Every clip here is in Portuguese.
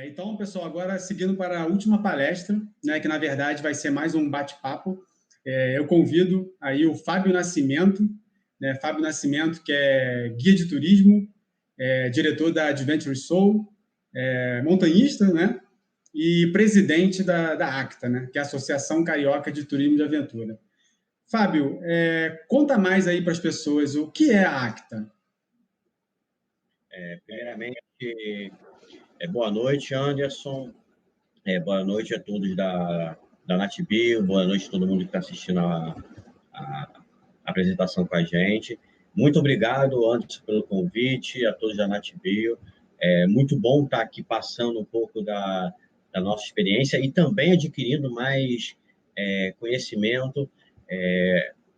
Então, pessoal, agora seguindo para a última palestra, né, que na verdade vai ser mais um bate-papo, eu convido aí o Fábio Nascimento, né, Fábio Nascimento, que é guia de turismo, diretor da Adventure Soul, montanhista, né, e presidente da ACTA, né, que é a Associação Carioca de Turismo de Aventura. Fábio, conta mais aí para as pessoas o que é a ACTA. Primeiramente, boa noite, Anderson. Boa noite a todos da NatBio, boa noite a todo mundo que está assistindo a apresentação com a gente. Muito obrigado, Anderson, pelo convite, a todos da NatBio. É muito bom estar aqui passando um pouco da nossa experiência e também adquirindo mais conhecimento,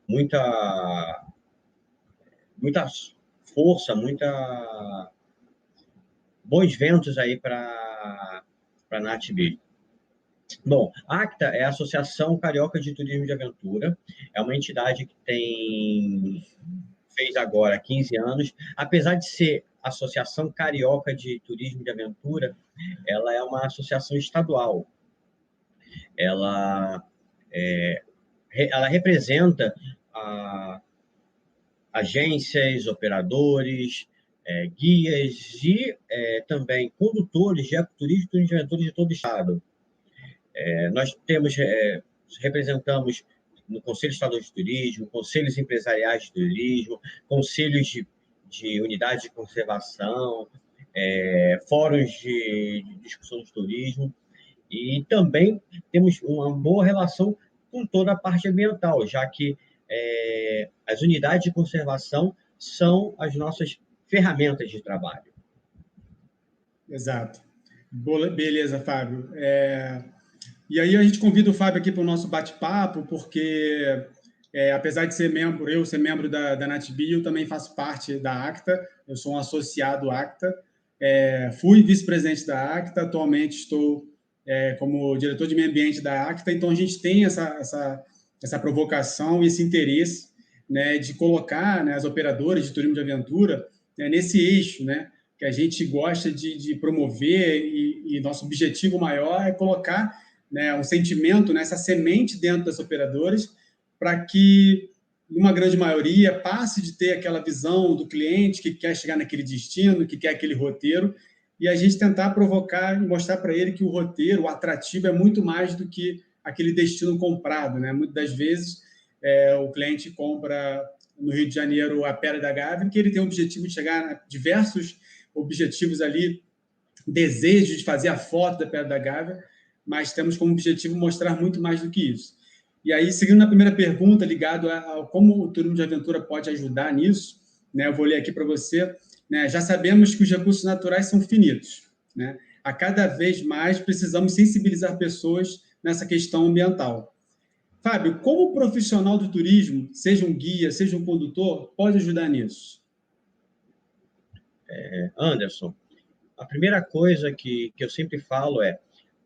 muita, muita força, bons ventos aí para a NatBio. Bom, a ACTA é a Associação Carioca de Turismo de Aventura, é uma entidade que fez agora 15 anos, apesar de ser Associação Carioca de Turismo de Aventura, ela é uma associação estadual. Ela, ela representa agências, operadores, guias e também condutores de ecoturismo e turismo de aventura de todo o estado. Nós representamos no Conselho Estadual de Turismo, conselhos empresariais de turismo, conselhos de unidades de conservação, fóruns de discussão de turismo, e também temos uma boa relação com toda a parte ambiental, já que as unidades de conservação são as nossas ferramentas de trabalho. Exato. Beleza, Fábio. E aí a gente convida o Fábio aqui para o nosso bate-papo, porque apesar de ser membro, eu ser membro da NatBio, eu também faço parte da ACTA, eu sou um associado ACTA, fui vice-presidente da ACTA, atualmente estou como diretor de meio ambiente da ACTA, então a gente tem essa provocação e esse interesse, né, de colocar, né, as operadoras de turismo de aventura, né, nesse eixo, né, que a gente gosta de promover e nosso objetivo maior é colocar, né, um sentimento, né, essa semente dentro das operadoras para que, uma grande maioria, passe de ter aquela visão do cliente que quer chegar naquele destino, que quer aquele roteiro, e a gente tentar provocar e mostrar para ele que o roteiro, o atrativo, é muito mais do que aquele destino comprado, né? Muitas das vezes, o cliente compra no Rio de Janeiro a Pedra da Gávea, que ele tem o objetivo de chegar a diversos objetivos ali, desejo de fazer a foto da Pedra da Gávea, mas temos como objetivo mostrar muito mais do que isso. E aí, seguindo na primeira pergunta, ligado a como o turismo de aventura pode ajudar nisso, né, eu vou ler aqui para você, né, já sabemos que os recursos naturais são finitos, né? A cada vez mais precisamos sensibilizar pessoas nessa questão ambiental. Fábio, como profissional do turismo, seja um guia, seja um condutor, pode ajudar nisso? Anderson, a primeira coisa que eu sempre falo é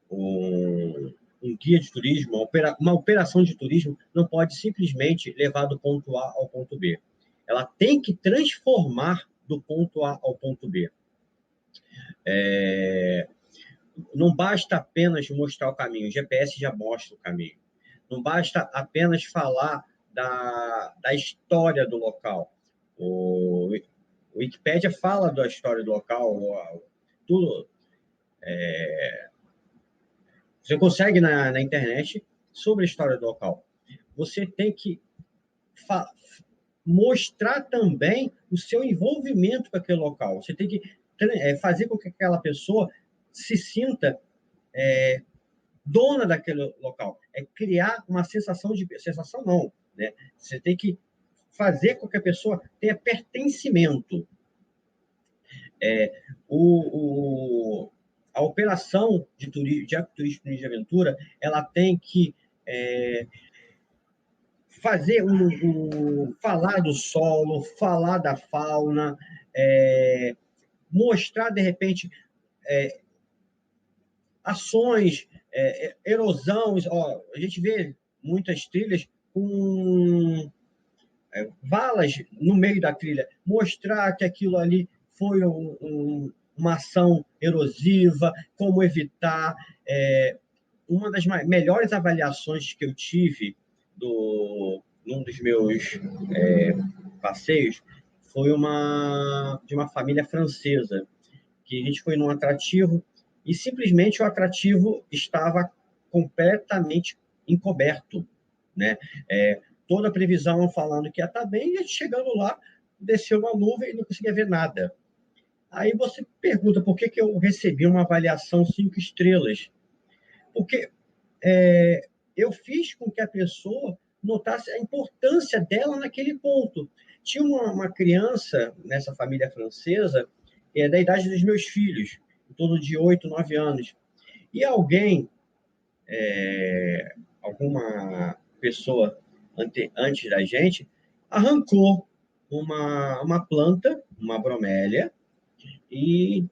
um guia de turismo, uma operação de turismo não pode simplesmente levar do ponto A ao ponto B. Ela tem que transformar do ponto A ao ponto B. Não basta apenas mostrar o caminho, o GPS já mostra o caminho. Não basta apenas falar da história do local. O Wikipédia fala da história do local, tudo. Você consegue na internet sobre a história do local. Você tem que mostrar também o seu envolvimento com aquele local. Você tem que fazer com que aquela pessoa se sinta dona daquele local. É criar uma sensação de... Sensação não, né? Você tem que fazer com que a pessoa tenha pertencimento. A operação de ecoturismo de aventura, ela tem que fazer falar do solo, falar da fauna, mostrar, de repente, ações, erosão. A gente vê muitas trilhas com valas no meio da trilha, mostrar que aquilo ali foi uma ação erosiva, como evitar. Uma das melhores avaliações que eu tive num dos meus passeios foi de uma família francesa, que a gente foi num atrativo e simplesmente o atrativo estava completamente encoberto, né? Toda a previsão falando que ia estar bem, e a gente chegando lá, desceu uma nuvem e não conseguia ver nada. Aí você pergunta por que eu recebi uma avaliação 5 estrelas. Porque eu fiz com que a pessoa notasse a importância dela naquele ponto. Tinha uma criança nessa família francesa, da idade dos meus filhos, em torno de 8, 9 anos. E alguma pessoa antes da gente, arrancou uma planta, uma bromélia, e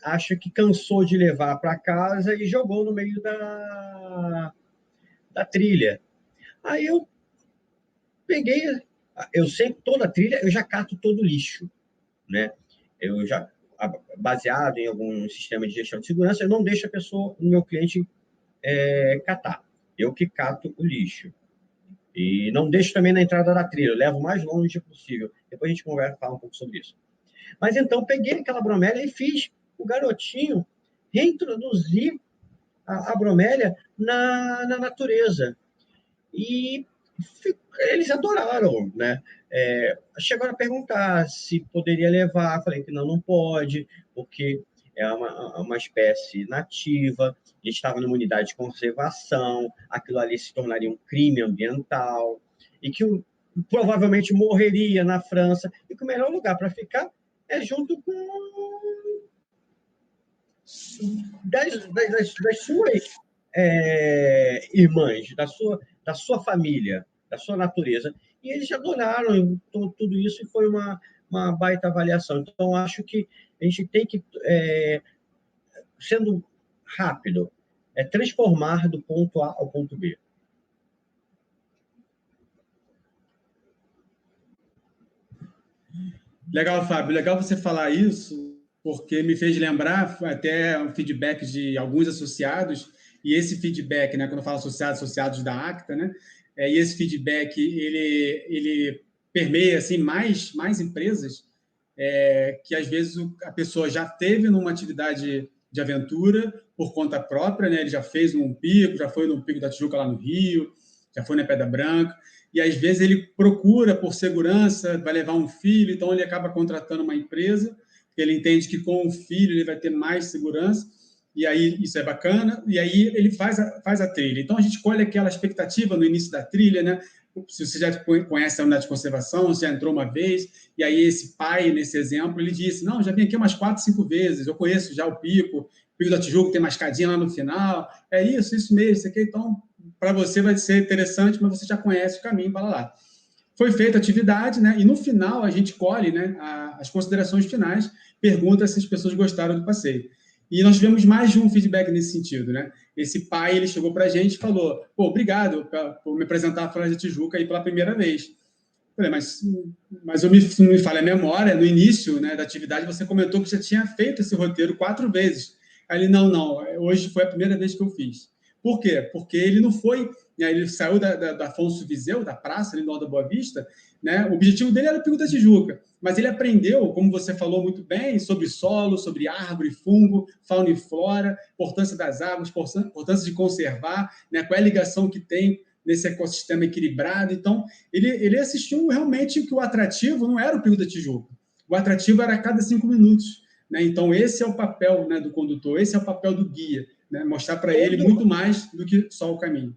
acho que cansou de levar para casa e jogou no meio da trilha. Aí eu peguei, eu sempre, toda trilha, eu já cato todo o lixo, né? Eu já, baseado em algum sistema de gestão de segurança, eu não deixo a pessoa, o meu cliente, catar. Eu que cato o lixo. E não deixo também na entrada da trilha, eu levo o mais longe possível. Depois a gente conversa, fala um pouco sobre isso. Mas então, peguei aquela bromélia e fiz o garotinho reintroduzir a bromélia na natureza. E eles adoraram, né? Chegaram a perguntar se poderia levar, falei que não pode, porque é uma espécie nativa, a gente estava numa unidade de conservação, aquilo ali se tornaria um crime ambiental, e que provavelmente morreria na França, e que o melhor lugar para ficar é junto com das suas irmãs, da sua família, da sua natureza. E eles adoraram tudo isso e foi uma baita avaliação. Então, acho que a gente tem que, sendo rápido, transformar do ponto A ao ponto B. Legal, Fábio. Legal você falar isso, porque me fez lembrar até um feedback de alguns associados, e esse feedback, né, quando eu falo associados, associados da Acta, né, e esse feedback, ele permeia assim, mais empresas, que às vezes a pessoa já teve numa atividade de aventura por conta própria, né, ele já fez um pico, já foi no Pico da Tijuca lá no Rio, já foi na Pedra Branca, e às vezes ele procura por segurança, vai levar um filho, então ele acaba contratando uma empresa, ele entende que com o filho ele vai ter mais segurança, e aí isso é bacana, e aí ele faz a trilha. Então a gente colhe aquela expectativa no início da trilha, né? Se você já conhece a unidade de conservação, você já entrou uma vez, e aí esse pai, nesse exemplo, ele disse, não, já vim aqui umas 4, 5 vezes, eu conheço já o Pico da Tijuca tem uma escadinha lá no final, é isso mesmo, isso aqui, então para você vai ser interessante, mas você já conhece o caminho para lá. Foi feita a atividade, né? E no final a gente colhe, né, as considerações finais, pergunta se as pessoas gostaram do passeio. E nós tivemos mais de um feedback nesse sentido, né? Esse pai, ele chegou para a gente e falou, pô, obrigado por me apresentar a Floresta da Tijuca aí pela primeira vez. Eu falei, mas eu me falha a memória, no início, né, da atividade você comentou que já tinha feito esse roteiro 4 vezes. Aí ele, não, hoje foi a primeira vez que eu fiz. Por quê? Porque ele não foi, né, ele saiu da Afonso Viseu, da praça ali no Alto da Boa Vista, né, o objetivo dele era o Pico da Tijuca, mas ele aprendeu, como você falou muito bem, sobre solo, sobre árvore, fungo, fauna e flora, importância das árvores, importância de conservar, né, qual é a ligação que tem nesse ecossistema equilibrado. Então, ele assistiu realmente que o atrativo não era o Pico da Tijuca, o atrativo era a cada 5 minutos. Né? Então, esse é o papel, né, do condutor, esse é o papel do guia, né? Mostrar para ele muito mais do que só o caminho.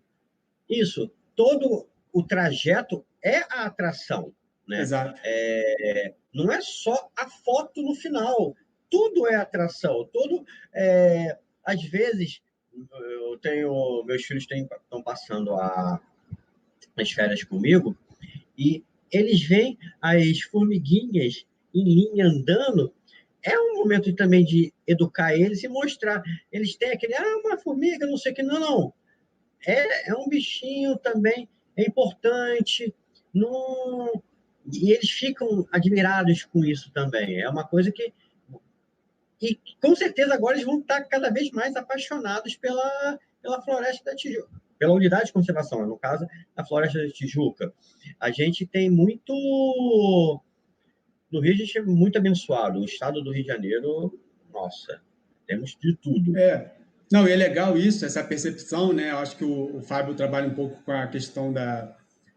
Isso, todo o trajeto é a atração. Né? Exato. Não é só a foto no final, tudo é atração. Às vezes, meus filhos estão passando as férias comigo e eles veem as formiguinhas em linha andando. É um momento também de educar eles e mostrar. Eles têm aquele, uma formiga, não sei o que. Não. É um bichinho também, é importante. Não... E eles ficam admirados com isso também. É uma coisa que E, com certeza, agora eles vão estar cada vez mais apaixonados pela Floresta da Tijuca, pela unidade de conservação, no caso, a Floresta da Tijuca. A gente tem muito... No Rio, a gente é muito abençoado. O estado do Rio de Janeiro, nossa, temos de tudo. Não, e é legal isso, essa percepção, né? Eu acho que o Fábio trabalha um pouco com a questão do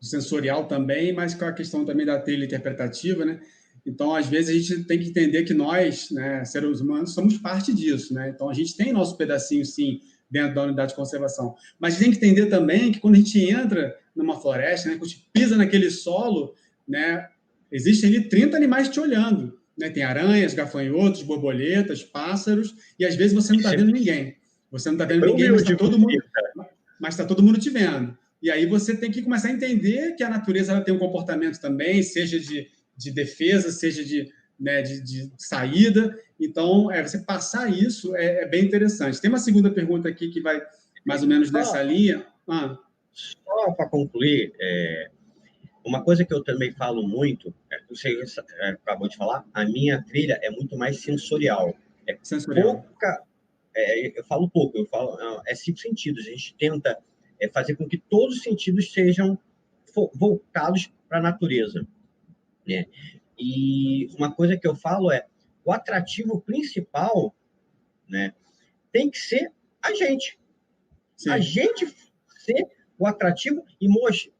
sensorial também, mas com a questão também da trilha interpretativa, né? Então, às vezes, a gente tem que entender que nós, né, seres humanos, somos parte disso, né? Então, a gente tem nosso pedacinho, sim, dentro da unidade de conservação. Mas tem que entender também que quando a gente entra numa floresta, né, quando a gente pisa naquele solo, né, existem ali 30 animais te olhando, né? Tem aranhas, gafanhotos, borboletas, pássaros, e às vezes você não está vendo ninguém. Você não está vendo ninguém, mas está todo mundo te vendo. E aí você tem que começar a entender que a natureza ela tem um comportamento também, seja de defesa, seja de saída. Então, você passar isso é bem interessante. Tem uma segunda pergunta aqui que vai mais ou menos nessa linha. Só para concluir, uma coisa que eu também falo muito, você acabou de falar, a minha trilha é muito mais sensorial. Sensorial. Eu falo pouco, eu falo, 5 sentidos. A gente tenta fazer com que todos os sentidos sejam voltados para a natureza, né? E uma coisa que eu falo o atrativo principal, né, tem que ser a gente. Sim. A gente ser o atrativo e mostrar.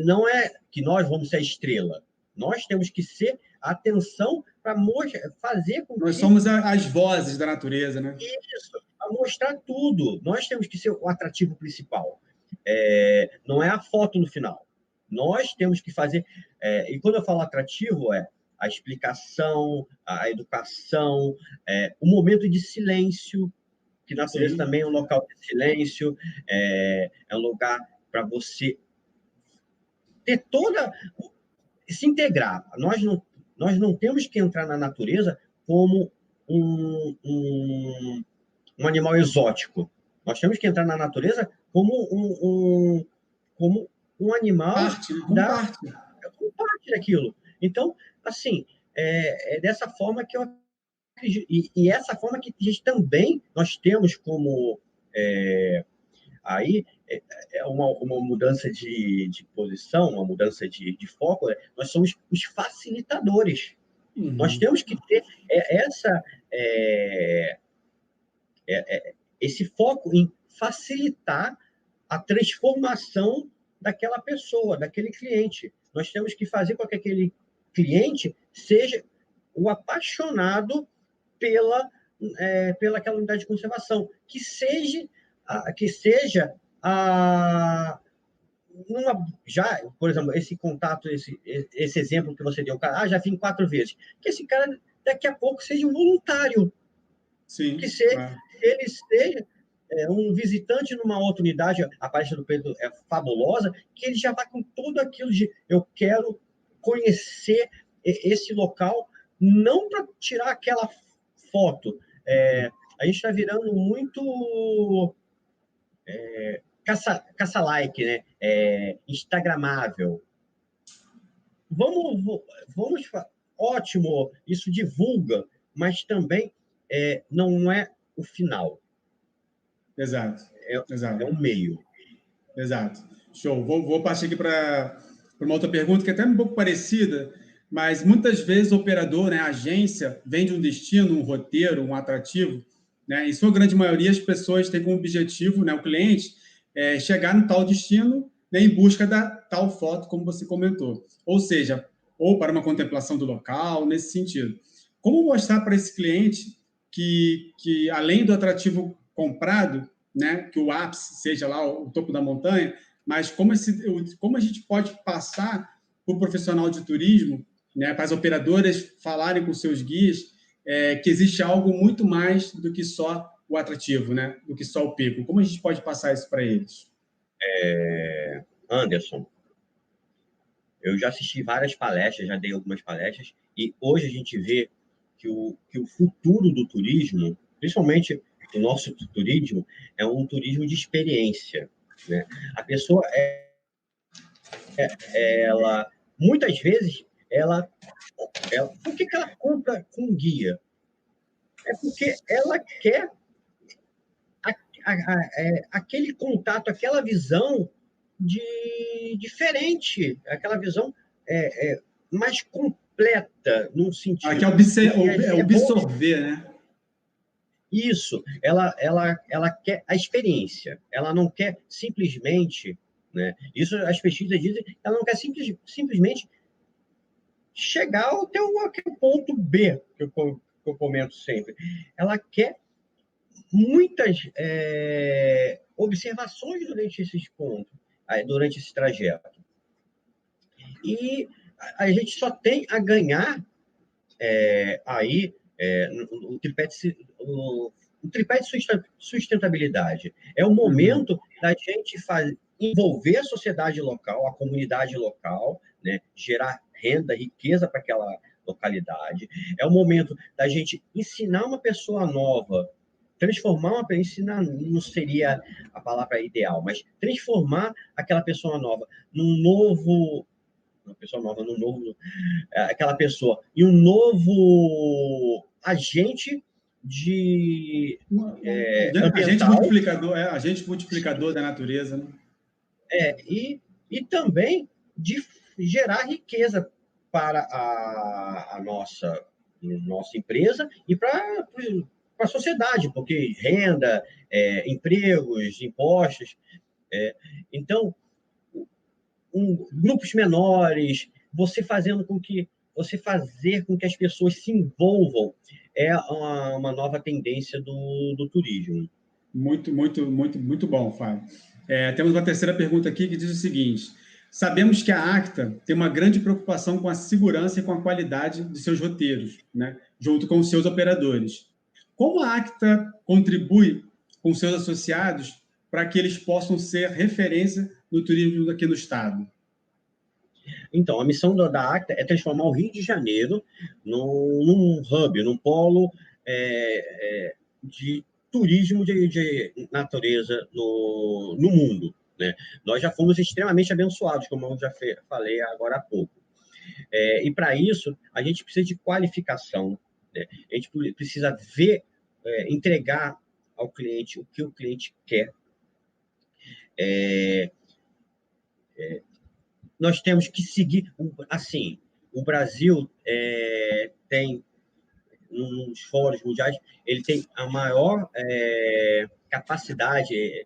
Não é que nós vamos ser a estrela. Nós temos que ser a atenção para fazer com que... Nós somos as vozes da natureza, né? Isso, a mostrar tudo. Nós temos que ser o atrativo principal. Não é a foto no final. Nós temos que fazer... e quando eu falo atrativo, a explicação, a educação, o momento de silêncio, que na natureza também é um local de silêncio, é um lugar para você ter se integrar. Nós não temos que entrar na natureza como um animal exótico. Nós temos que entrar na natureza como um animal como parte daquilo. Então, assim, é dessa forma que eu acredito. E essa forma que a gente também nós temos como aí uma mudança de posição, uma mudança de foco. Nós somos os facilitadores. Uhum. Nós temos que ter esse foco em facilitar a transformação daquela pessoa, daquele cliente. Nós temos que fazer com que aquele cliente seja o apaixonado pela aquela unidade de conservação, que seja já, por exemplo, esse contato, esse exemplo que você deu, cara, já vim 4 vezes, que esse cara daqui a pouco seja um voluntário. Sim, que ele seja um visitante numa outra unidade. A palestra do Pedro é fabulosa, que ele já vai com tudo aquilo de eu quero conhecer esse local, não para tirar aquela foto. A gente está virando muito caça-like, né? Instagramável. Vamos, ótimo, isso divulga, mas também não é o final. Exato. É um meio. Exato. Show. Vou passar aqui para uma outra pergunta que é até um pouco parecida, mas muitas vezes o operador, né, a agência, vende um destino, um roteiro, um atrativo, né? Em sua grande maioria, as pessoas têm como objetivo, né, o cliente, chegar no tal destino, né, em busca da tal foto, como você comentou. Ou seja, ou para uma contemplação do local, nesse sentido. Como mostrar para esse cliente que além do atrativo comprado, né, que o ápice seja lá o topo da montanha, mas como a gente pode passar para o profissional de turismo, né, para as operadoras falarem com seus guias, que existe algo muito mais do que só o atrativo, né, do que só o pico. Como a gente pode passar isso para eles? Anderson, eu já assisti várias palestras, já dei algumas palestras, e hoje a gente vê que o futuro do turismo, principalmente o nosso turismo, é um turismo de experiência, né? A pessoa, ela, muitas vezes, por que ela compra com guia? É porque ela quer aquele contato, aquela visão diferente, aquela visão mais completa, num Aqui é sentido. E é bom absorver, né? isso, ela quer a experiência, ela não quer simplesmente, né? Isso as pesquisas dizem, ela não quer simplesmente chegar ao aquele ponto B, que eu comento sempre. Ela quer muitas observações durante esses pontos, durante esse trajeto. E a gente só tem a ganhar aí o tripé de sustentabilidade. É o Uhum. momento da gente envolver a sociedade local, a comunidade local, né? Gerar renda, riqueza para aquela localidade. É o momento da gente ensinar uma pessoa nova, ensinar não seria a palavra ideal, mas transformar aquela pessoa nova num novo, uma pessoa nova num novo, aquela pessoa e um novo agente de ambiental, Agente multiplicador da natureza, né? e também de gerar riqueza para a nossa empresa e para a sociedade, porque renda, empregos, impostos. Então, grupos menores, você fazer com que as pessoas se envolvam é uma nova tendência do turismo. Muito, muito, muito, muito bom, Fábio. Temos uma terceira pergunta aqui que diz o seguinte: sabemos que a ACTA tem uma grande preocupação com a segurança e com a qualidade de seus roteiros, né, junto com os seus operadores. Como a ACTA contribui com seus associados para que eles possam ser referência no turismo aqui no estado? Então, a missão da ACTA é transformar o Rio de Janeiro num hub, num polo de turismo de natureza no mundo. Né? Nós já fomos extremamente abençoados, como eu já falei agora há pouco. E para isso, a gente precisa de qualificação, né? A gente precisa entregar ao cliente o que o cliente quer. Nós temos que seguir, assim, o Brasil tem, nos fóruns mundiais, ele tem a maior capacidade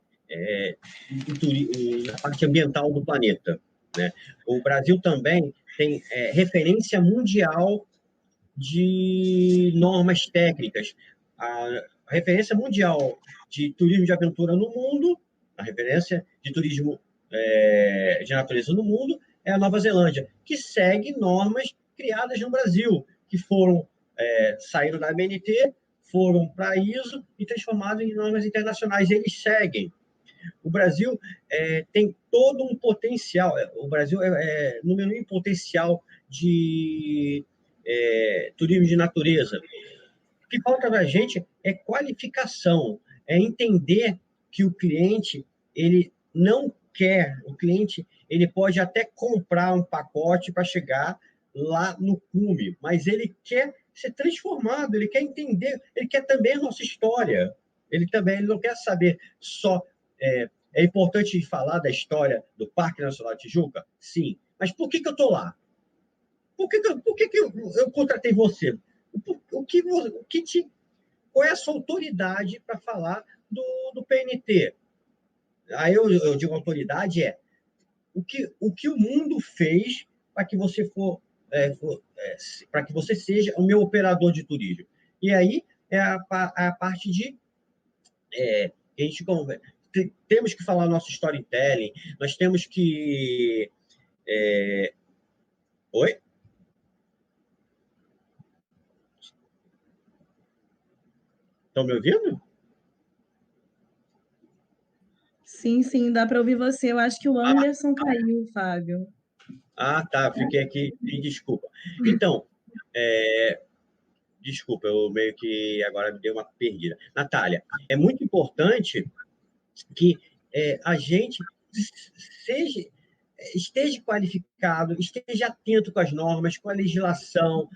na parte ambiental do planeta. Né? O Brasil também tem referência mundial de normas técnicas. A referência mundial de turismo de aventura no mundo, a referência de turismo de natureza no mundo é a Nova Zelândia, que segue normas criadas no Brasil, que saíram da ABNT, foram para a ISO e transformadas em normas internacionais. Eles seguem. O Brasil tem todo um potencial. O Brasil é número 1 em potencial de turismo de natureza. O que falta da gente é qualificação, é entender que o cliente ele não quer, o cliente ele pode até comprar um pacote para chegar lá no cume, mas ele quer ser transformado, ele quer entender, ele quer também a nossa história. Ele não quer saber só. É importante falar da história do Parque Nacional de Tijuca? Sim. Mas por que eu estou lá? Por que eu contratei você? Qual é a sua autoridade para falar do PNT? Aí eu digo autoridade o que o mundo fez para que você para que você seja o meu operador de turismo. E aí é a parte de a gente temos que falar nosso storytelling, nós temos que oi? Estão me ouvindo? Sim, sim, dá para ouvir você. Eu acho que o Anderson caiu, Fábio. Tá, fiquei aqui, me desculpa. Então, desculpa, eu meio que agora me dei uma perdida. Natália, é muito importante que a gente esteja qualificado, esteja atento com as normas, com a legislação.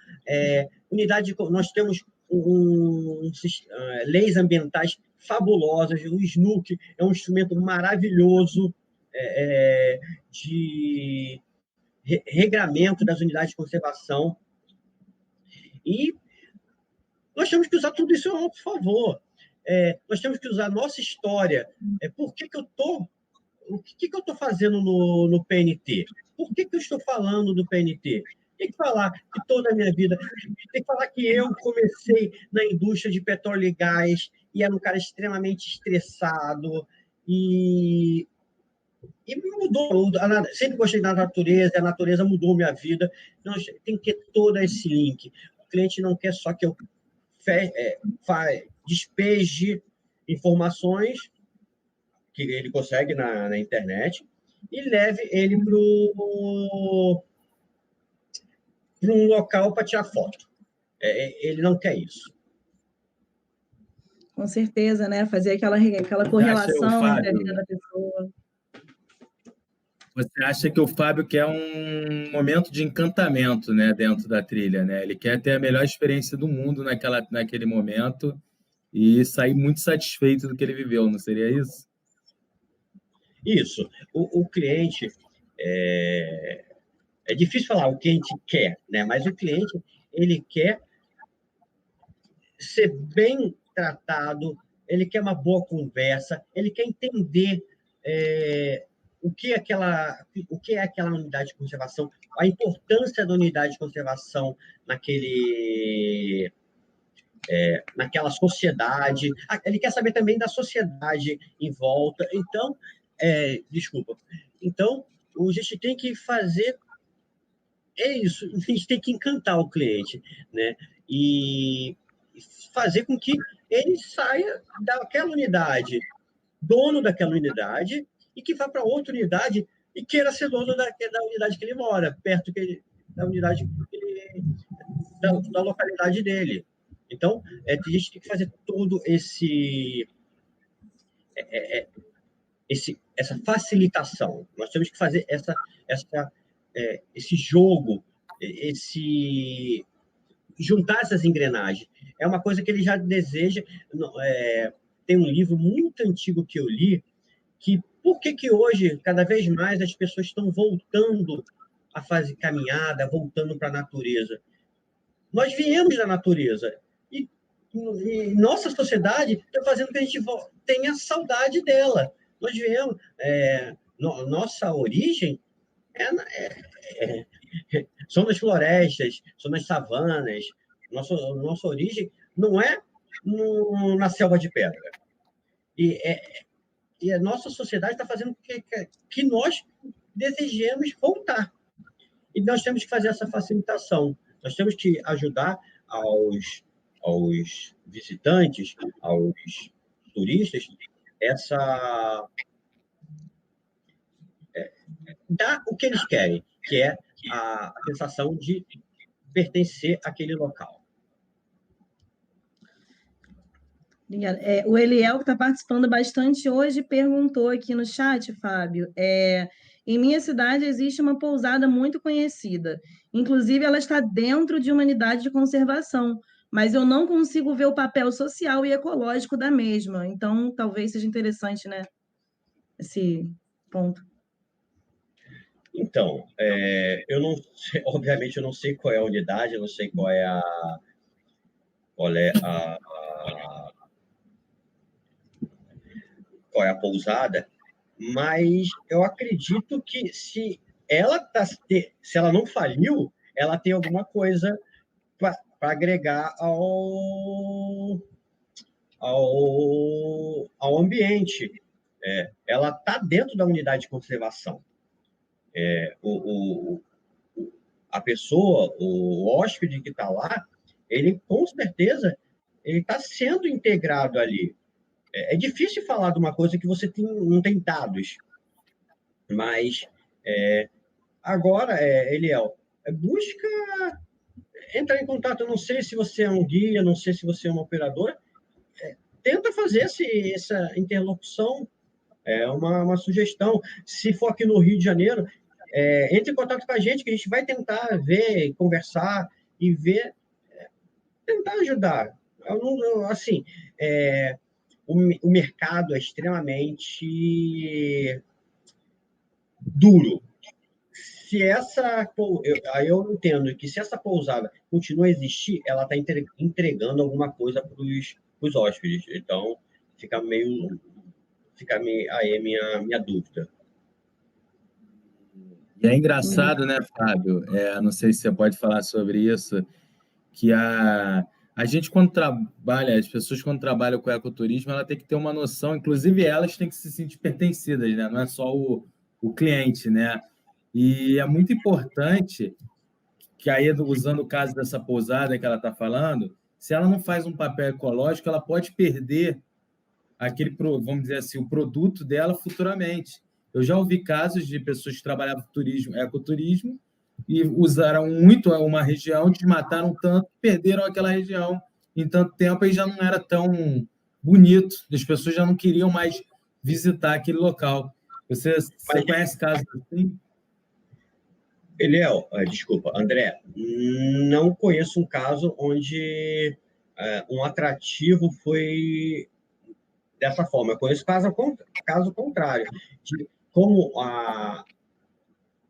Nós temos leis ambientais fabulosas. O SNUC é um instrumento maravilhoso de regramento das unidades de conservação. E nós temos que usar tudo isso a nosso favor. Nós temos que usar a nossa história. Por que eu estou... O que eu estou fazendo no PNT? Por que eu estou falando do PNT? Tem que falar que toda a minha vida... Tem que falar que eu comecei na indústria de petróleo e gás e era um cara extremamente estressado e mudou. Sempre gostei da natureza, a natureza mudou minha vida. Então, tem que ter todo esse link. O cliente não quer só que eu despeje informações que ele consegue na internet e leve ele para um local para tirar foto. Ele não quer isso. Com certeza, né? Fazer aquela correlação entre a vida da pessoa. Você acha que o Fábio quer um momento de encantamento, né, dentro da trilha, né? Ele quer ter a melhor experiência do mundo naquele momento e sair muito satisfeito do que ele viveu, não seria isso? Isso. O cliente... É difícil falar o que a gente quer, né? Mas o cliente, ele quer ser bem tratado, ele quer uma boa conversa, ele quer entender o que é aquela unidade de conservação, a importância da unidade de conservação naquela sociedade. Ele quer saber também da sociedade em volta. Então, desculpa. Então, a gente tem que fazer isso, a gente tem que encantar o cliente, né? E fazer com que ele saia daquela unidade, dono daquela unidade, e que vá para outra unidade e queira ser dono da unidade que ele mora, perto da unidade da localidade dele. Então, a gente tem que fazer todo essa facilitação. Nós temos que fazer esse jogo, juntar essas engrenagens. É uma coisa que ele já deseja. Tem um livro muito antigo que eu li, que por que hoje, cada vez mais, as pessoas estão voltando a fazer caminhada, voltando para a natureza. Nós viemos da natureza e nossa sociedade está fazendo com que a gente tenha saudade dela. Nós viemos... nossa origem são nas florestas, são nas savanas. Nossa origem não é na selva de pedra. E a nossa sociedade está fazendo que nós desejemos voltar. E nós temos que fazer essa facilitação. Nós temos que ajudar aos visitantes, aos turistas, dar o que eles querem, que é a sensação de pertencer àquele local. O Eliel, que está participando bastante hoje, perguntou aqui no chat, Fábio, em minha cidade existe uma pousada muito conhecida, inclusive ela está dentro de uma unidade de conservação, mas eu não consigo ver o papel social e ecológico da mesma, então talvez seja interessante, né, esse ponto. Então, eu não sei, obviamente eu não sei qual é a unidade, eu não sei qual é a pousada, mas eu acredito que se ela não faliu, ela tem alguma coisa para agregar ao ambiente. Ela está dentro da unidade de conservação. A pessoa, o hóspede que está lá, ele com certeza ele está sendo integrado ali. É difícil falar de uma coisa que você não tem dados, mas agora, Eliel, busca entrar em contato. Eu não sei se você é um guia, não sei se você é uma operadora, tenta fazer essa interlocução. É uma sugestão. Se for aqui no Rio de Janeiro, entre em contato com a gente, que a gente vai tentar ver, conversar e ver, tentar ajudar. Assim, o mercado é extremamente duro. Aí eu entendo que se essa pousada continua a existir, ela está entregando alguma coisa para os hóspedes. Então, fica meio aí a minha dúvida. E é engraçado, né, Fábio? Não sei se você pode falar sobre isso, que a gente, quando trabalha, as pessoas, quando trabalham com ecoturismo, ela tem que ter uma noção, inclusive elas têm que se sentir pertencidas, né? Não é só o cliente, né? E é muito importante que aí, usando o caso dessa pousada que ela está falando, se ela não faz um papel ecológico, ela pode perder vamos dizer assim, o produto dela futuramente. Eu já ouvi casos de pessoas que trabalhavam turismo, ecoturismo, e usaram muito uma região, desmataram tanto, perderam aquela região em tanto tempo e já não era tão bonito, as pessoas já não queriam mais visitar aquele local. Você conhece casos assim? Eliel, desculpa, André, não conheço um caso onde um atrativo foi dessa forma. Eu conheço caso contrário, de como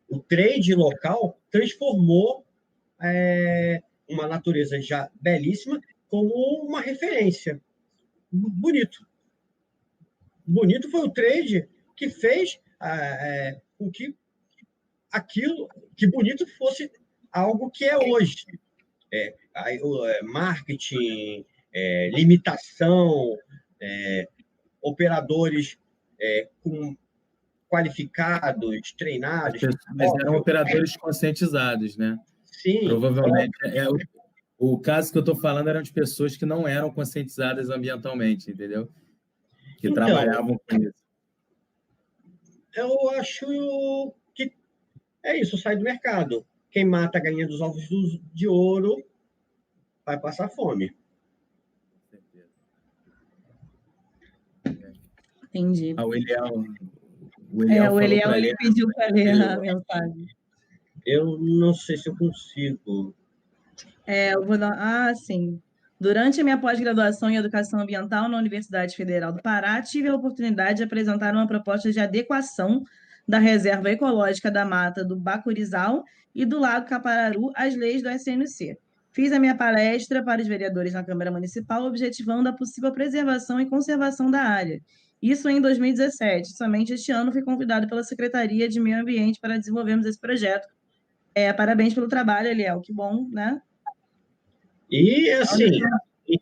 o trade local transformou uma natureza já belíssima como uma referência. Bonito. Bonito foi o trade que fez com que aquilo, que bonito fosse algo que é hoje. Marketing, limitação, operadores qualificados, treinados. Mas eram operadores conscientizados, né? Sim. Provavelmente. O caso que eu estou falando eram de pessoas que não eram conscientizadas ambientalmente, entendeu? Que então, trabalhavam com isso. Eu acho que é isso, sai do mercado. Quem mata a galinha dos ovos de ouro vai passar fome. Entendi. O Eliel ele pediu para ler a mensagem. Eu não sei se eu consigo. Eu vou dar. Sim. Durante a minha pós-graduação em Educação Ambiental na Universidade Federal do Pará, tive a oportunidade de apresentar uma proposta de adequação da Reserva Ecológica da Mata do Bacurizal e do Lago Capararu às leis do SNC. Fiz a minha palestra para os vereadores na Câmara Municipal, objetivando a possível preservação e conservação da área. Isso em 2017. Somente este ano fui convidado pela Secretaria de Meio Ambiente para desenvolvermos esse projeto. Parabéns pelo trabalho, Eliel. Que bom, né? E, assim, em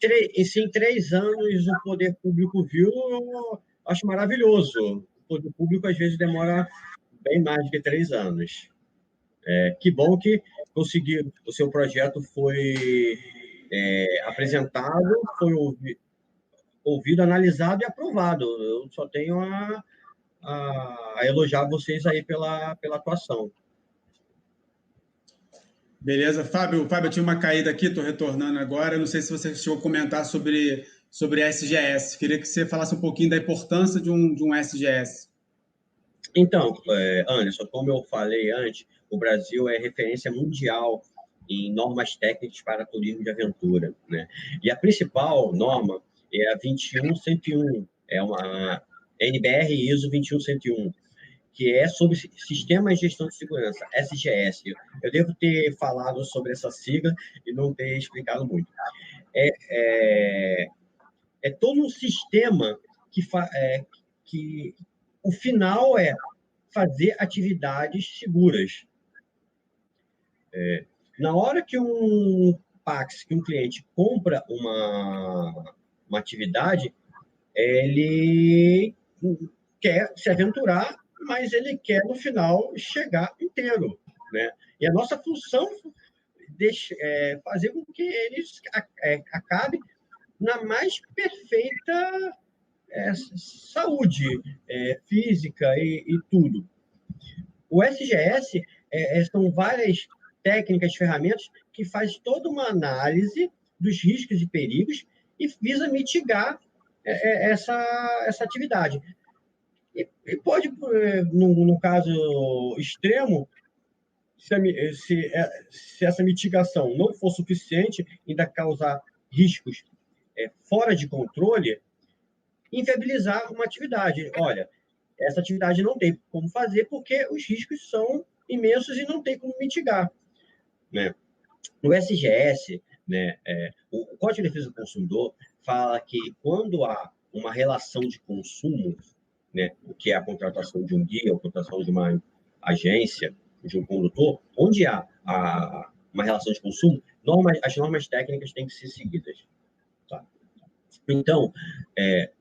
3 anos o poder público viu, eu acho maravilhoso. O poder público, às vezes, demora bem mais do que 3 anos. Que bom que conseguiu, o seu projeto foi apresentado, foi ouvido, analisado e aprovado. Eu só tenho a elogiar vocês aí pela atuação. Beleza. Fábio, eu tinha uma caída aqui, estou retornando agora. Não sei se você chegou a comentar sobre SGS. Queria que você falasse um pouquinho da importância de um SGS. Então, Anderson, como eu falei antes, o Brasil é referência mundial em normas técnicas para turismo de aventura, né? E a principal norma é a 21101, é uma NBR ISO 21101, que é sobre Sistemas de Gestão de Segurança, SGS. Eu devo ter falado sobre essa sigla e não ter explicado muito. É todo um sistema que o final é fazer atividades seguras. Na hora que um cliente compra uma atividade, ele quer se aventurar, mas ele quer, no final, chegar inteiro, né? E a nossa função é fazer com que ele acabe na mais perfeita saúde física e tudo. O SGS são várias técnicas, ferramentas que faz toda uma análise dos riscos e perigos e visa mitigar essa atividade. E pode, no caso extremo, se essa mitigação não for suficiente, ainda causar riscos fora de controle, inviabilizar uma atividade. Olha, essa atividade não tem como fazer porque os riscos são imensos e não tem como mitigar, né? No SGS, né, o Código de Defesa do Consumidor fala que quando há uma relação de consumo, né, o que é a contratação de um guia, a contratação de uma agência, de um condutor, onde há uma relação de consumo, as normas técnicas têm que ser seguidas. Tá? Então, é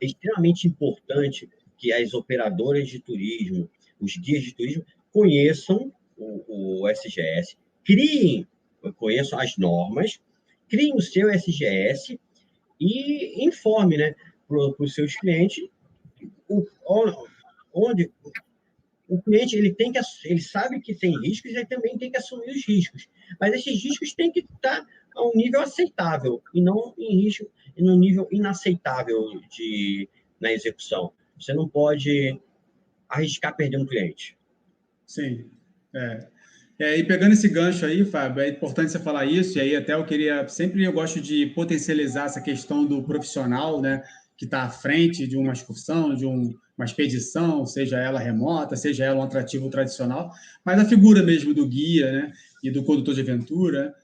extremamente importante que as operadoras de turismo, os guias de turismo, conheçam o SGS, conheçam as normas, criem o seu SGS e informe, né, para os seus clientes onde o cliente ele sabe que tem riscos e ele também tem que assumir os riscos. Mas esses riscos têm que estar a um nível aceitável e não no nível inaceitável na execução. Você não pode arriscar perder um cliente. Sim. E pegando esse gancho aí, Fábio, é importante você falar isso, e aí até eu gosto de potencializar essa questão do profissional, né, que está à frente de uma excursão, de uma expedição, seja ela remota, seja ela um atrativo tradicional, mas a figura mesmo do guia, né, e do condutor de aventura,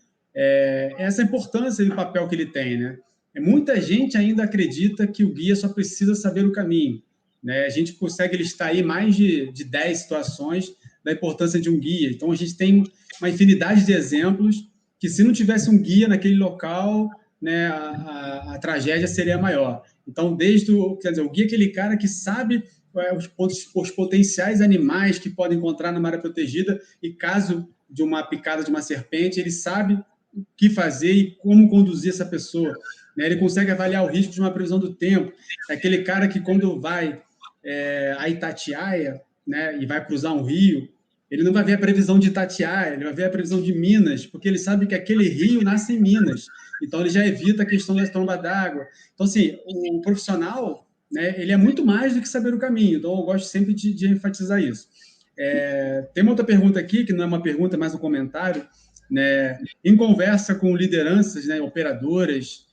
essa importância do papel que ele tem, né? Muita gente ainda acredita que o guia só precisa saber o caminho, né? A gente consegue listar aí mais de 10 situações da importância de um guia. Então, a gente tem uma infinidade de exemplos que, se não tivesse um guia naquele local, né, a tragédia seria maior. Então, o guia é aquele cara que sabe os potenciais animais que podem encontrar numa área protegida e, caso de uma picada de uma serpente, ele sabe o que fazer e como conduzir essa pessoa, né? Ele consegue avaliar o risco de uma previsão do tempo. É aquele cara que, quando vai a Itatiaia, né, e vai cruzar um rio, ele não vai ver a previsão de Itatiaia, ele vai ver a previsão de Minas, porque ele sabe que aquele rio nasce em Minas. Então, ele já evita a questão da tromba d'água. Então, assim, o profissional, né, ele é muito mais do que saber o caminho. Então, eu gosto sempre de enfatizar isso. Tem uma outra pergunta aqui, que não é uma pergunta, mas um comentário, né? Em conversa com lideranças, né, operadoras,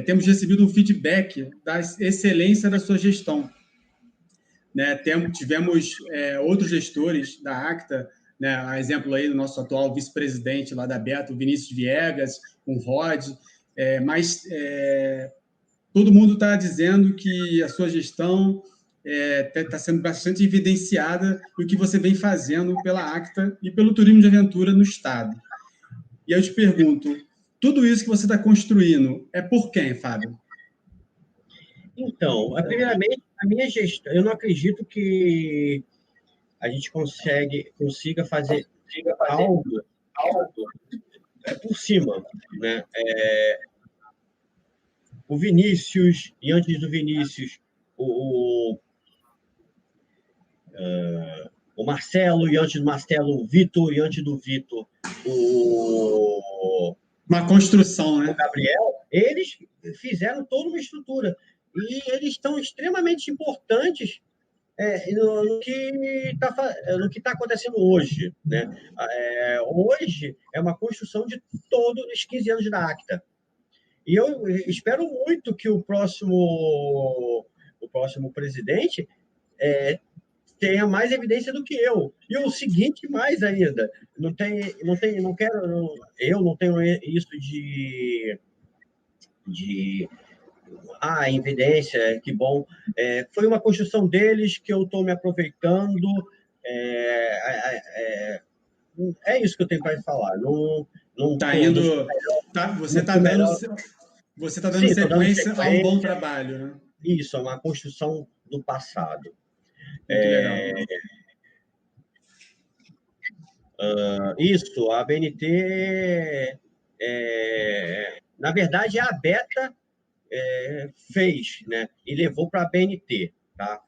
temos recebido um feedback da excelência da sua gestão, né? Tivemos outros gestores da ACTA, né, a exemplo aí do nosso atual vice-presidente lá da Beto, Vinícius Viegas, com o Rod, mas todo mundo está dizendo que a sua gestão está sendo bastante evidenciada no que você vem fazendo pela ACTA e pelo turismo de aventura no Estado. E eu te pergunto, tudo isso que você está construindo é por quem, Fábio? Então, primeiramente, a minha gestão, eu não acredito que a gente consiga fazer algo por cima, né? O Vinícius, e antes do Vinícius, o Marcelo, e antes do Marcelo, o Vitor, e antes do Vitor, uma construção, né? O Gabriel, eles fizeram toda uma estrutura. E eles estão extremamente importantes no que está acontecendo hoje, né? Hoje é uma construção de todos os 15 anos da ACTA. E eu espero muito que o próximo presidente tenha mais evidência do que eu. E o seguinte, mais ainda, eu não tenho isso de evidência, que bom. Foi uma construção deles que eu estou me aproveitando. É isso que eu tenho para falar. Você está dando sequência a um bom trabalho, né? Isso, é uma construção do passado. Muito legal. Isso, a BNT, na verdade, a Beta fez, né? E levou para a BNT, tá?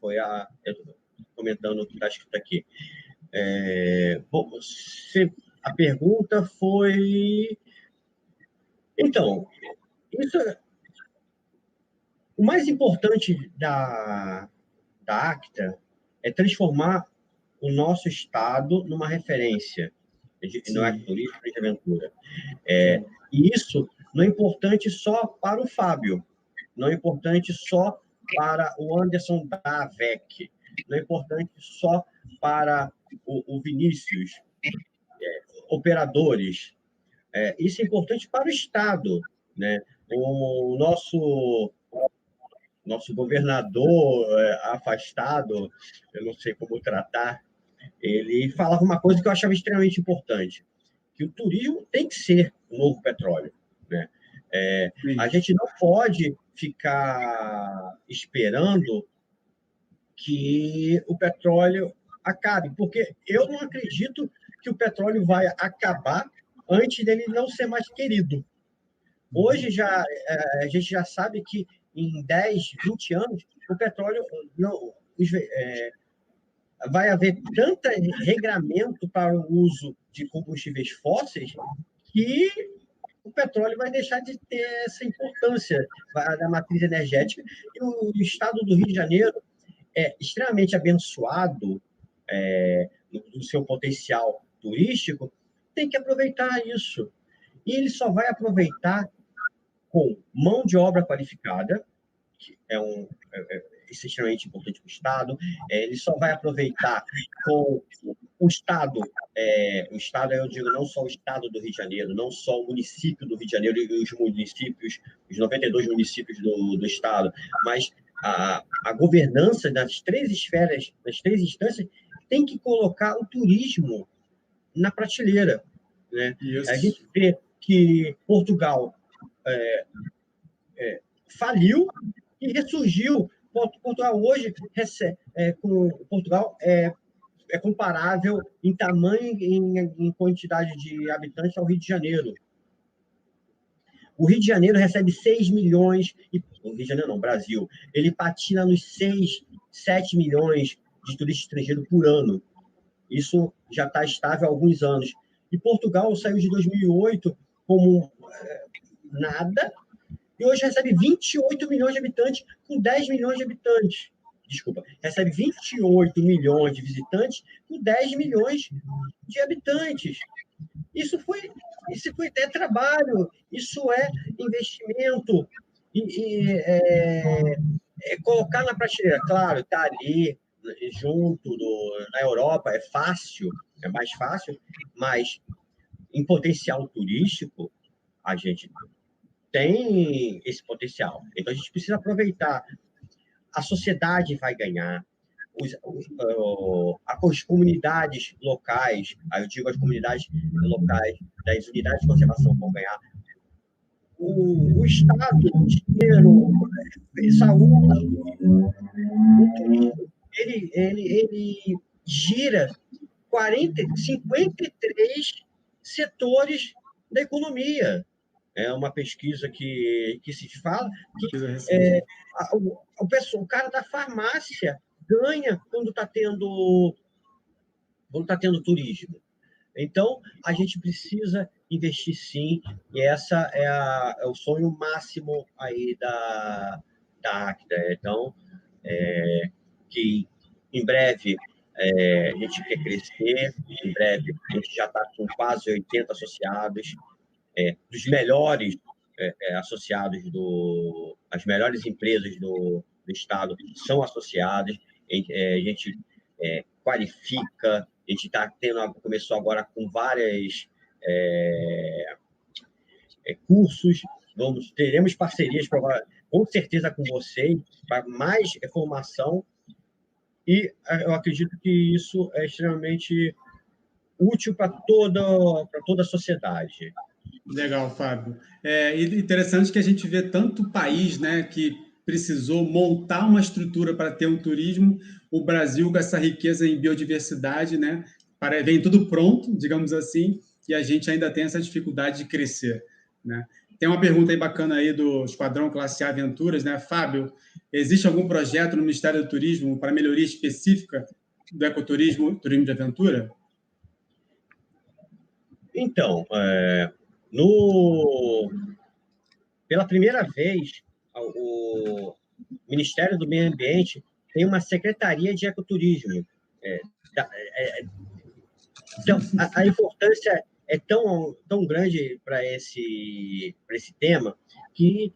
Eu tô comentando o que está escrito aqui. Bom, a pergunta foi... Então, o mais importante da ACTA é transformar o nosso estado numa referência no ecoturismo e de aventura. E isso não é importante só para o Fábio, não é importante só para o Anderson da AVEC, não é importante só para o Vinícius, operadores. Isso é importante para o Estado, né? O nosso governador afastado, eu não sei como tratar, ele falava uma coisa que eu achava extremamente importante, que o turismo tem que ser o novo petróleo, né? A gente não pode ficar esperando que o petróleo acabe, porque eu não acredito que o petróleo vai acabar antes dele não ser mais querido. Hoje a gente já sabe que em 10, 20 anos o petróleo não vai haver tanto regramento para o uso de combustíveis fósseis que o petróleo vai deixar de ter essa importância da matriz energética. E o estado do Rio de Janeiro é extremamente abençoado no seu potencial turístico, tem que aproveitar isso. E ele só vai aproveitar com mão de obra qualificada, que é extremamente importante para o Estado, ele só vai aproveitar com o Estado, eu digo não só o Estado do Rio de Janeiro, não só o município do Rio de Janeiro e os municípios, os 92 municípios do Estado, mas a governança das 3 esferas, das 3 instâncias, tem que colocar o turismo na prateleira, né? A gente vê que Portugal faliu e ressurgiu. Portugal hoje Portugal é comparável em tamanho e em quantidade de habitantes ao Rio de Janeiro. O Rio de Janeiro recebe 6 milhões, o Rio de Janeiro não, Brasil, ele patina nos 6, 7 milhões de turistas estrangeiros por ano. Isso já está estável há alguns anos. E Portugal saiu de 2008 como nada, e hoje recebe 28 milhões de habitantes, com 10 milhões de habitantes. Desculpa, recebe 28 milhões de visitantes, com 10 milhões de habitantes. Isso foi trabalho, isso é investimento. Colocar na prateleira, claro, está ali, junto na Europa, é fácil, é mais fácil, mas em potencial turístico, a gente tem esse potencial. Então, a gente precisa aproveitar. A sociedade vai ganhar, as comunidades locais, eu digo as comunidades locais das unidades de conservação vão ganhar, o Estado inteiro, saúde, o turismo, ele gira 53 setores da economia. É uma pesquisa que se fala que o cara da farmácia ganha quando está tendo turismo. Então, a gente precisa investir sim, e essa é o sonho máximo aí da ACTA. Então, que em breve a gente quer crescer, em breve a gente já está com quase 80 associados, dos melhores associados as melhores empresas do Estado são associadas, a gente qualifica, a gente começou agora com vários cursos, teremos parcerias com certeza com vocês para mais formação, e eu acredito que isso é extremamente útil para toda a sociedade. Legal, Fábio. Interessante que a gente vê tanto país, né, que precisou montar uma estrutura para ter um turismo, o Brasil com essa riqueza em biodiversidade, né, vem tudo pronto, digamos assim, e a gente ainda tem essa dificuldade de crescer, né? Tem uma pergunta aí bacana aí do Esquadrão Classe A Aventuras, né, Fábio? Existe algum projeto no Ministério do Turismo para melhoria específica do ecoturismo, turismo de aventura? Então, pela primeira vez, o Ministério do Meio Ambiente tem uma secretaria de ecoturismo. Então, a importância é tão grande para esse tema que,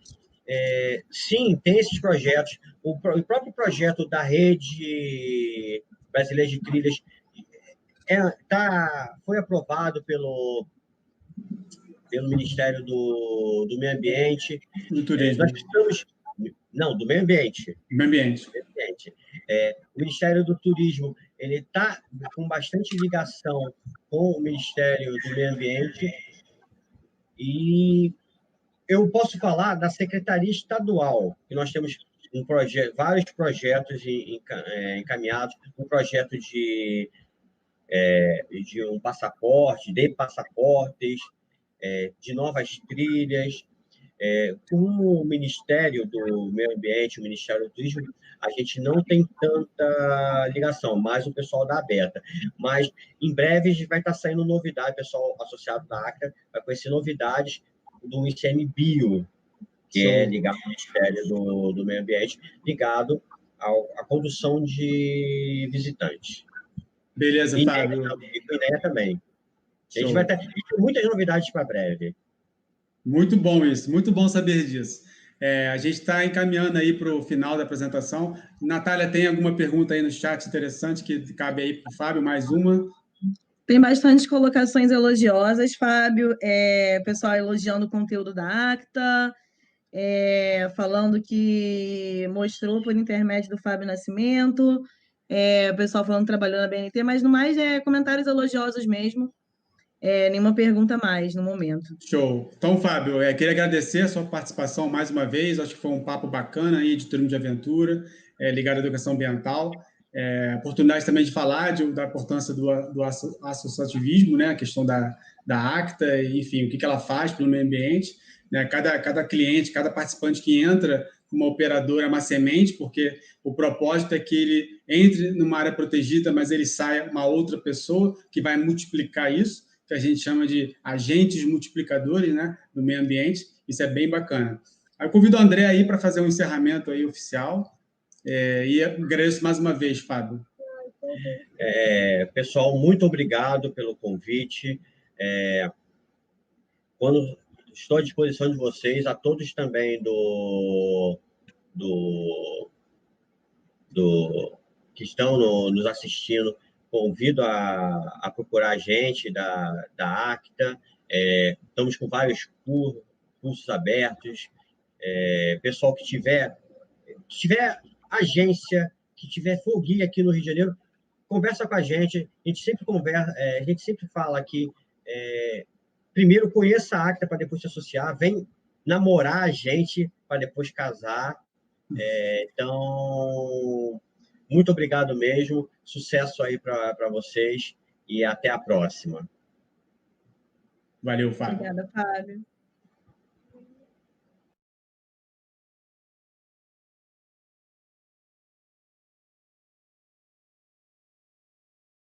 sim, tem esses projetos. O próprio projeto da Rede Brasileira de Trilhas foi aprovado pelo Ministério do Meio Ambiente. Do turismo. Nós precisamos... Não, do meio ambiente. Meio ambiente. O Ministério do Turismo ele está com bastante ligação com o Ministério do Meio Ambiente, e eu posso falar da Secretaria Estadual, que nós temos vários projetos encaminhados, um projeto de um passaporte, de passaportes, de novas trilhas. Com o Ministério do Meio Ambiente, o Ministério do Turismo, a gente não tem tanta ligação, mas o pessoal da Aberta. Mas, em breve, vai estar saindo novidade, o pessoal associado da ACTA vai conhecer novidades do ICMBio, que é ligado ao Ministério do Meio Ambiente, ligado à condução de visitantes. Beleza, Fábio. E com INEA também. A gente vai ter muitas novidades para breve. Muito bom isso, muito bom saber disso. A gente está encaminhando aí para o final da apresentação. Natália, tem alguma pergunta aí no chat interessante que cabe aí para o Fábio? Mais uma? Tem bastante colocações elogiosas, Fábio. Pessoal elogiando o conteúdo da ACTA, falando que mostrou por intermédio do Fábio Nascimento, o pessoal falando que trabalhou na BNT, mas no mais comentários elogiosos mesmo. Nenhuma pergunta mais no momento. Show. Então, Fábio, queria agradecer a sua participação mais uma vez. Acho que foi um papo bacana aí de turismo de aventura, ligado à educação ambiental. Oportunidade também de falar da importância do associativismo, né? A questão da ACTA, enfim, o que ela faz pelo meio ambiente. Né? Cada cliente, cada participante que entra como operador é uma semente, porque o propósito é que ele entre numa área protegida, mas ele saia uma outra pessoa que vai multiplicar isso, que a gente chama de agentes multiplicadores, né, do meio ambiente. Isso é bem bacana. Aí eu convido o André aí para fazer um encerramento aí oficial, e agradeço mais uma vez, Fábio. Pessoal, muito obrigado pelo convite. Estou à disposição de vocês, a todos também que estão nos assistindo. Convido a procurar a gente da ACTA. Estamos com vários cursos abertos. Pessoal que tiver agência, que tiver folguinha aqui no Rio de Janeiro, conversa com a gente. A gente sempre conversa, a gente sempre fala aqui. Primeiro, conheça a ACTA para depois se associar. Vem namorar a gente para depois casar. Então, muito obrigado mesmo. Sucesso aí para vocês e até a próxima. Valeu, Fábio. Obrigada, Fábio.